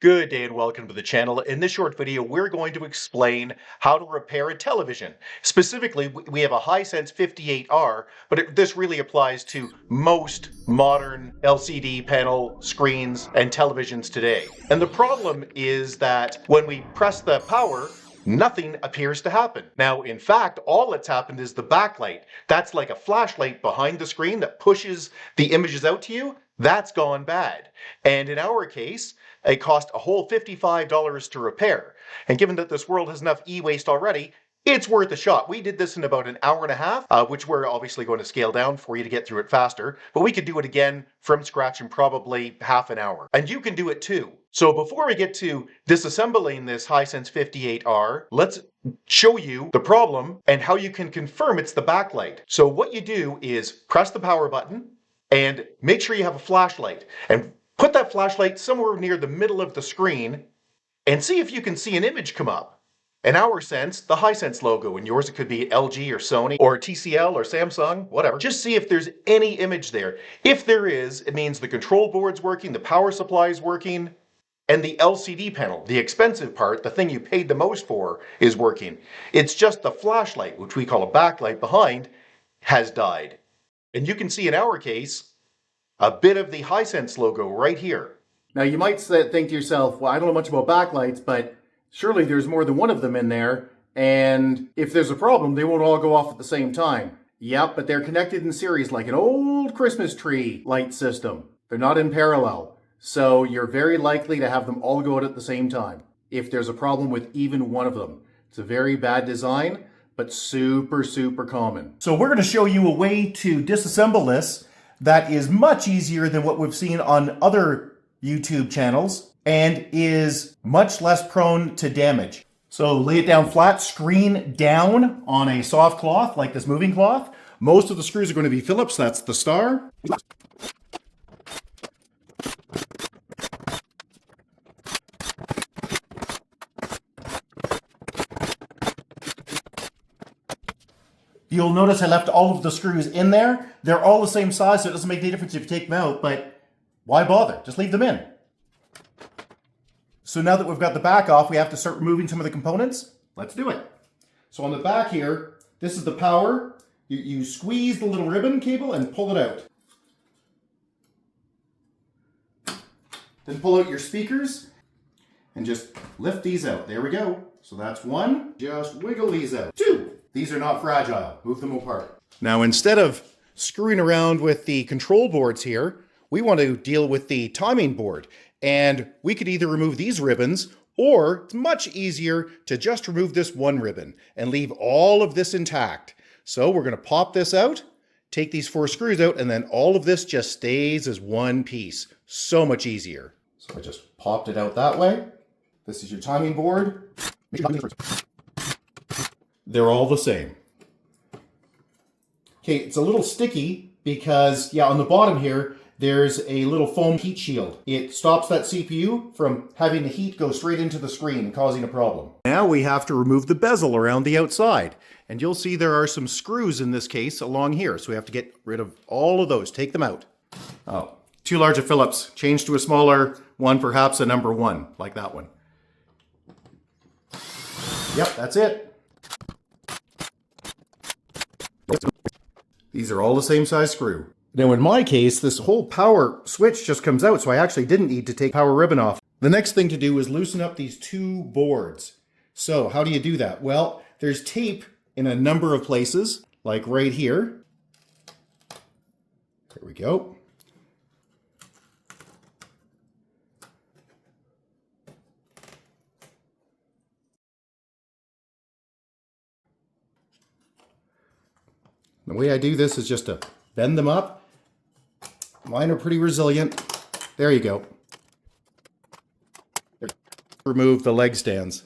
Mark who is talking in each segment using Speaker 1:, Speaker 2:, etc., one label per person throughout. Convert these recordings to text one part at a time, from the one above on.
Speaker 1: Good day and welcome to the channel. In this short video, we're going to explain how to repair a television. Specifically, we have a Hisense 58R, but this really applies to most modern LCD panel screens and televisions today. And the problem is that when we press the power, nothing appears to happen. Now, in fact, all that's happened is the backlight. That's like a flashlight behind the screen that pushes the images out to you. That's gone bad. And in our case, it cost a whole $55 to repair. And given that this world has enough e-waste already, it's worth a shot. We did this in about an hour and a half, which we're obviously going to scale down for you to get through it faster, but we could do it again from scratch in probably half an hour. And you can do it too. So before we get to disassembling this Hisense 58R, let's show you the problem and how you can confirm it's the backlight. So what you do is press the power button and make sure you have a flashlight. And put that flashlight somewhere near the middle of the screen and see if you can see an image come up. In our sense, the Hisense logo. In yours, it could be LG or Sony or TCL or Samsung, whatever. Just see if there's any image there. If there is, it means the control board's working, the power supply is working, and the LCD panel, the expensive part, the thing you paid the most for, is working. It's just the flashlight, which we call a backlight behind, has died. And you can see in our case, a bit of the Hisense logo right here.
Speaker 2: Now you might think to yourself, well, I don't know much about backlights, but surely there's more than one of them in there, and if there's a problem, they won't all go off at the same time. Yep, but they're connected in series like an old Christmas tree light system. They're not in parallel, so you're very likely to have them all go out at the same time if there's a problem with even one of them. It's a very bad design, but super common. So we're going to show you a way to disassemble this that is much easier than what we've seen on other YouTube channels and is much less prone to damage. So lay it down flat, screen down on a soft cloth like this moving cloth. Most of the screws are going to be Phillips, that's the star. You'll notice I left all of the screws in there. They're all the same size, so it doesn't make any difference if you take them out, but why bother? Just leave them in. So now that we've got the back off, we have to start removing some of the components. Let's do it. So on the back here, this is the power. You squeeze the little ribbon cable and pull it out. Then pull out your speakers and just lift these out. There we go. So that's one. Just wiggle these out. Two. These are not fragile. Move them apart. Now, instead of screwing around with the control boards here, we want to deal with the timing board. And we could either remove these ribbons, or it's much easier to just remove this one ribbon and leave all of this intact. So we're going to pop this out, take these 4 screws out, and then all of this just stays as one piece. So much easier. So I just popped it out that way. This is your timing board. They're all the same. Okay, it's a little sticky because, yeah, on the bottom here, there's a little foam heat shield. It stops that CPU from having the heat go straight into the screen and causing a problem. Now we have to remove the bezel around the outside. And you'll see there are some screws in this case along here. So we have to get rid of all of those. Take them out. Oh, too large a Phillips. Change to a smaller one, perhaps a number 1, like that one. Yep, that's it. These are all the same size screw. Now in my case, this whole power switch just comes out, so I actually didn't need to take power ribbon off. The next thing to do is loosen up these 2 boards. So how do you do that? Well, there's tape in a number of places, like right here. There we go. The way I do this is just to bend them up. Mine are pretty resilient. There you go. Remove the leg stands.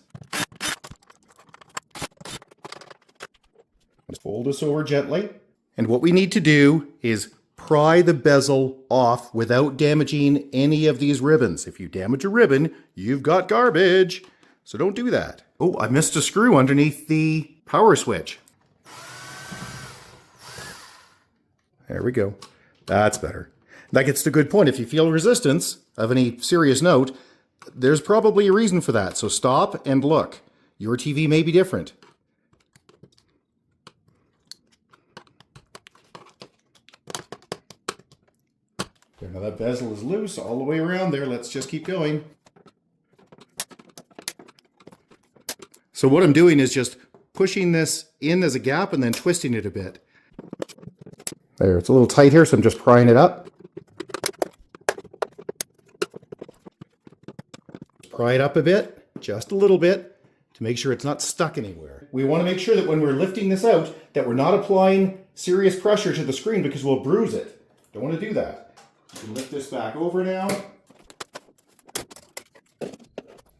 Speaker 2: Let's fold this over gently. And what we need to do is pry the bezel off without damaging any of these ribbons. If you damage a ribbon, you've got garbage. So don't do that. Oh, I missed a screw underneath the power switch. There we go. That's better. That gets to a good point. If you feel resistance of any serious note, there's probably a reason for that. So stop and look. Your TV may be different. There, now that bezel is loose all the way around there. Let's just keep going. So what I'm doing is just pushing this in as a gap and then twisting it a bit. There, it's a little tight here, so I'm just prying it up. Pry it up a bit, just a little bit, to make sure it's not stuck anywhere. We want to make sure that when we're lifting this out, that we're not applying serious pressure to the screen because we'll bruise it. Don't want to do that. You can lift this back over now.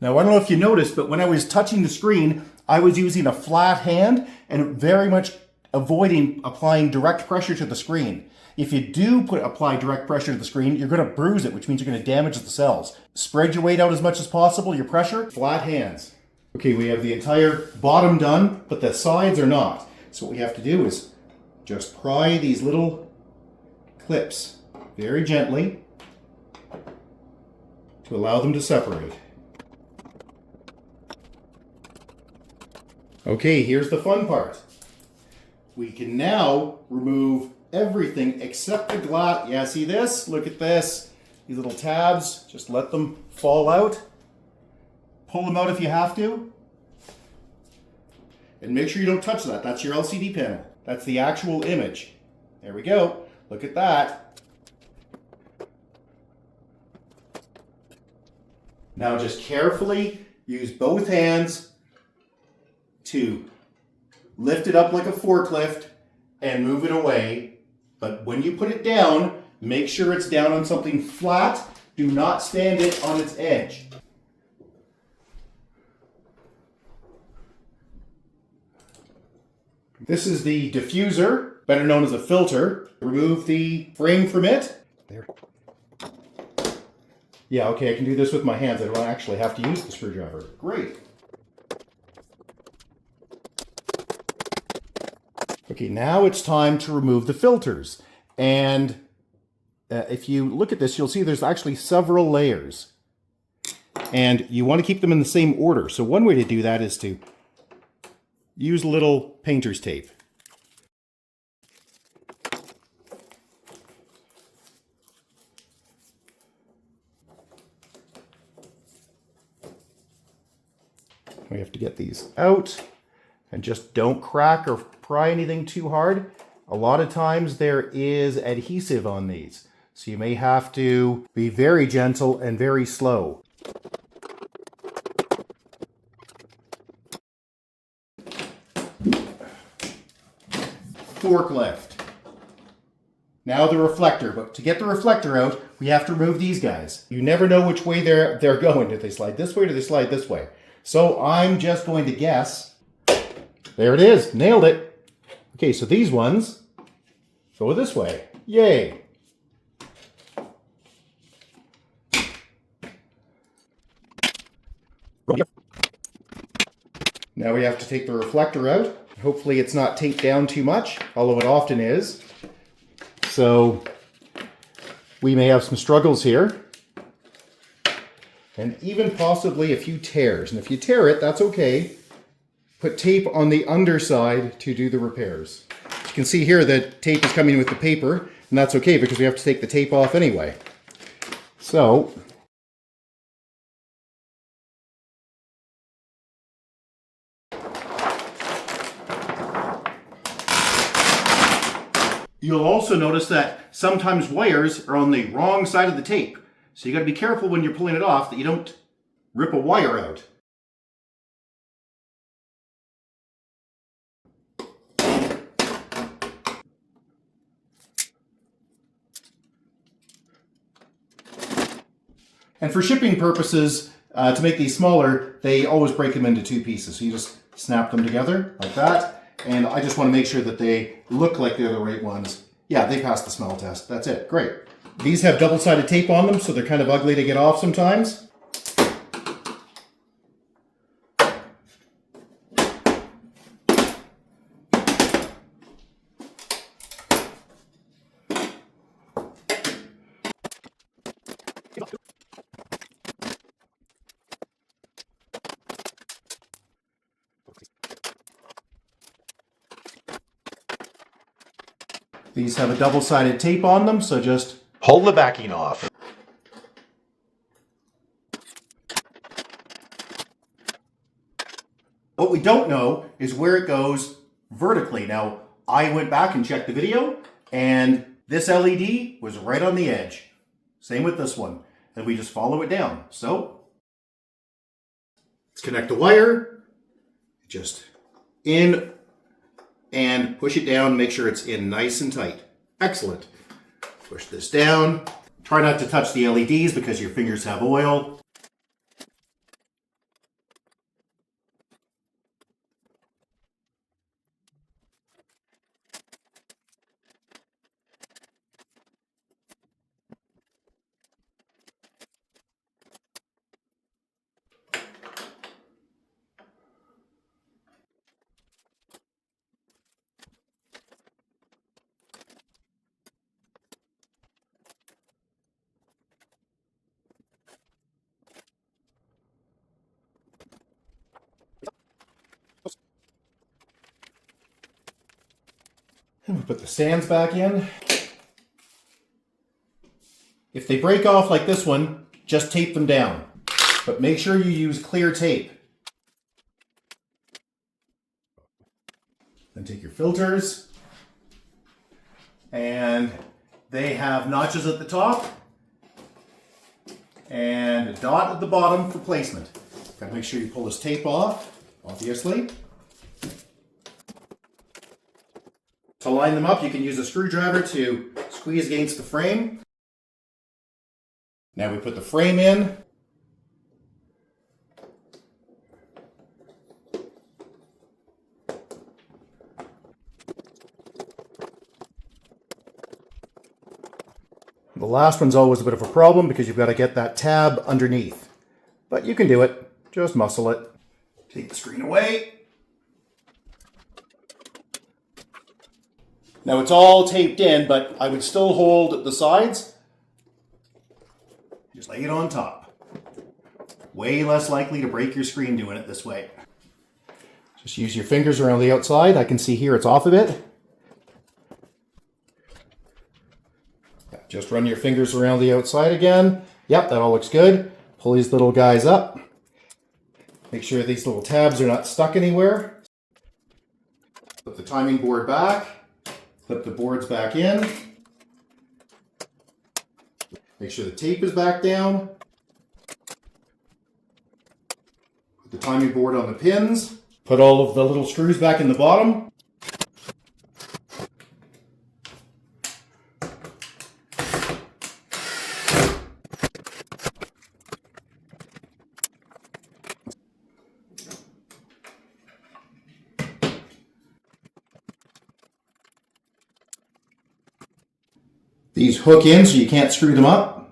Speaker 2: Now, I don't know if you noticed, but when I was touching the screen, I was using a flat hand and very much avoiding applying direct pressure to the screen. If you do apply direct pressure to the screen, you're going to bruise it, which means you're going to damage the cells. Spread your weight out as much as possible, your pressure, flat hands. Okay, we have the entire bottom done, but the sides are not. So what we have to do is just pry these little clips very gently to allow them to separate. Okay, here's the fun part. We can now remove everything except the glass. Yeah, see this? Look at this. These little tabs, just let them fall out. Pull them out if you have to. And make sure you don't touch that. That's your LCD panel. That's the actual image. There we go. Look at that. Now just carefully use both hands to lift it up like a forklift and move it away. But when you put it down, make sure it's down on something flat. Do not stand it on its edge. This is the diffuser, better known as a filter. Remove the frame from it. There. Yeah, okay, I can do this with my hands. I don't actually have to use the screwdriver. Great. Okay, now it's time to remove the filters. And if you look at this, you'll see there's actually several layers. And you want to keep them in the same order. So one way to do that is to use a little painter's tape. We have to get these out. And just don't crack or pry anything too hard. A lot of times there is adhesive on these. So you may have to be very gentle and very slow. Forklift. Now the reflector, but to get the reflector out, we have to remove these guys. You never know which way they're going. Do they slide this way or do they slide this way? So I'm just going to guess. There it is, nailed it. Okay, so these ones go this way. Yay. Now we have to take the reflector out. Hopefully it's not taped down too much, although it often is. So we may have some struggles here. And even possibly a few tears. And if you tear it, that's okay. Put tape on the underside to do the repairs. You can see here that tape is coming with the paper, and that's okay because we have to take the tape off anyway. So, you'll also notice that sometimes wires are on the wrong side of the tape. So you got to be careful when you're pulling it off that you don't rip a wire out. And for shipping purposes, to make these smaller, they always break them into two pieces. So you just snap them together like that. And I just want to make sure that they look like they're the right ones. Yeah, they passed the smell test. That's it. Great. These have double-sided tape on them, so they're kind of ugly to get off sometimes. These have a double-sided tape on them, so just
Speaker 1: pull the backing off.
Speaker 2: what we don't know is where it goes vertically. Now, I went back and checked the video, and this LED was right on the edge. Same with this one. And we just follow it down. So, let's connect the wire, just in and push it down, make sure it's in nice and tight. Excellent. Push this down. Try not to touch the LEDs because your fingers have oil. And we put the stands back in. If they break off like this one, just tape them down. But make sure you use clear tape. Then take your filters. And they have notches at the top and a dot at the bottom for placement. Gotta make sure you pull this tape off, obviously. To line them up, you can use a screwdriver to squeeze against the frame. Now we put the frame in. The last one's always a bit of a problem because you've got to get that tab underneath. But you can do it. Just muscle it. Take the screen away. Now it's all taped in, but I would still hold the sides. Just lay it on top. Way less likely to break your screen doing it this way. Just use your fingers around the outside. I can see here it's off a bit. Just run your fingers around the outside again. Yep, that all looks good. Pull these little guys up. Make sure these little tabs are not stuck anywhere. Put the timing board back. Clip the boards back in. Make sure the tape is back down. Put the timing board on the pins. Put all of the little screws back in the bottom. These hook in so you can't screw them up.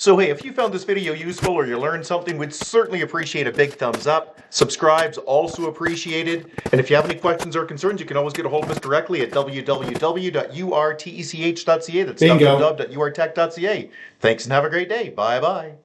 Speaker 1: So hey, if you found this video useful or you learned something, we'd certainly appreciate a big thumbs up. Subscribe's also appreciated. And if you have any questions or concerns, you can always get a hold of us directly at www.urtech.ca. That's
Speaker 2: Bingo.
Speaker 1: www.urtech.ca. Thanks and have a great day. Bye-bye.